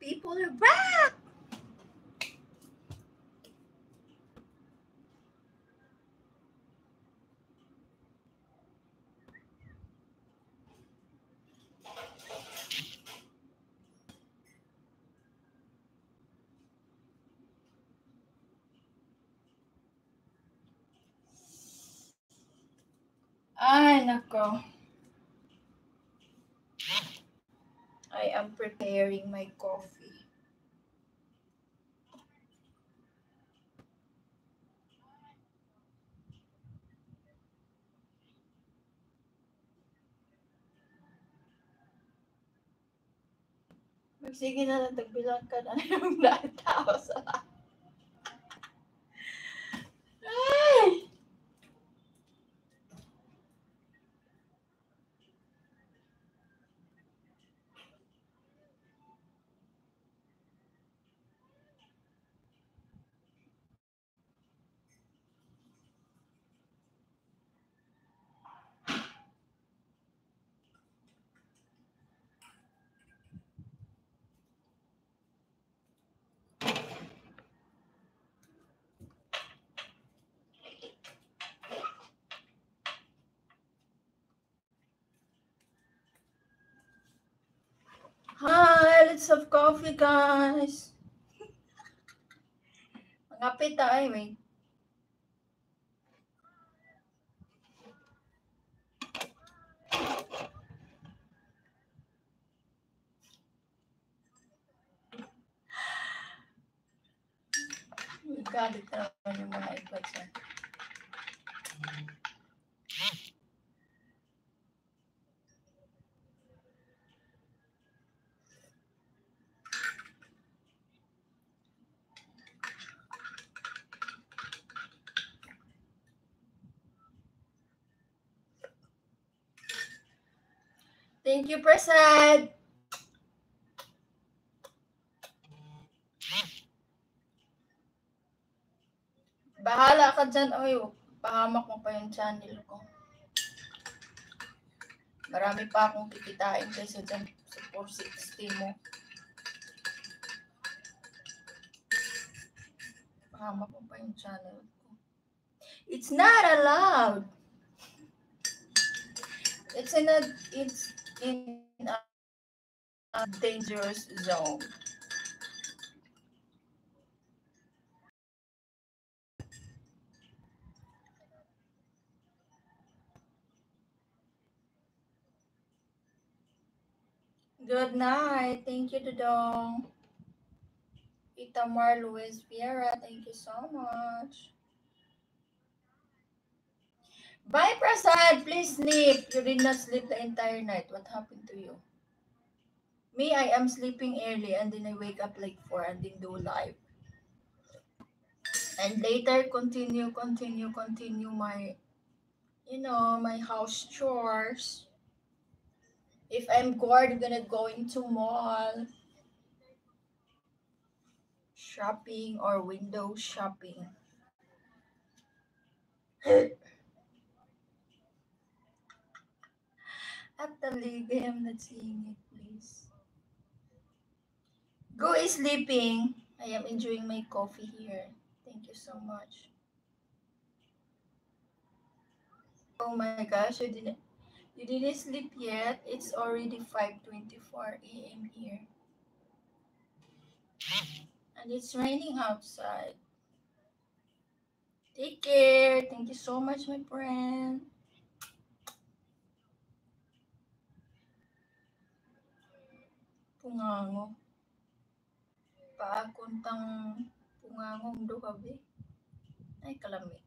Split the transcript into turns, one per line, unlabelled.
people are back! Ay, nako. I am preparing my coffee. Sige na lang, tagbilang ka na yung lahat tao sa... Ay! Hi, let's have coffee, guys. Ngapit tayo, eh. Galit na naman yung mga iPads yan. Thank you, Prasad. Bahala ka dyan. Oy, pahamak mo pa yung channel ko. Marami pa akong kikitain kaysa dyan sa 460 mo. Pahamak mo pa yung channel ko. It's not allowed. It's in a dangerous zone. Good night. Thank you, Dodong. Itamar Luis Vieira, thank you so much. Bye, Prasad. Please sleep. You did not sleep the entire night. What happened to you? Me, I am sleeping early and then I wake up like 4 and then do live. And later continue my, my house chores. If I'm bored, I'm gonna go into mall. Shopping or window shopping. At the league, I'm not seeing it, please. Go is sleeping. I am enjoying my coffee here. Thank you so much. Oh my gosh, you didn't sleep yet? It's already 5:24 a.m. here. And it's raining outside. Take care. Thank you so much, my friend. Pungango. Paakuntang pungangong do kabe. Ay, kalami.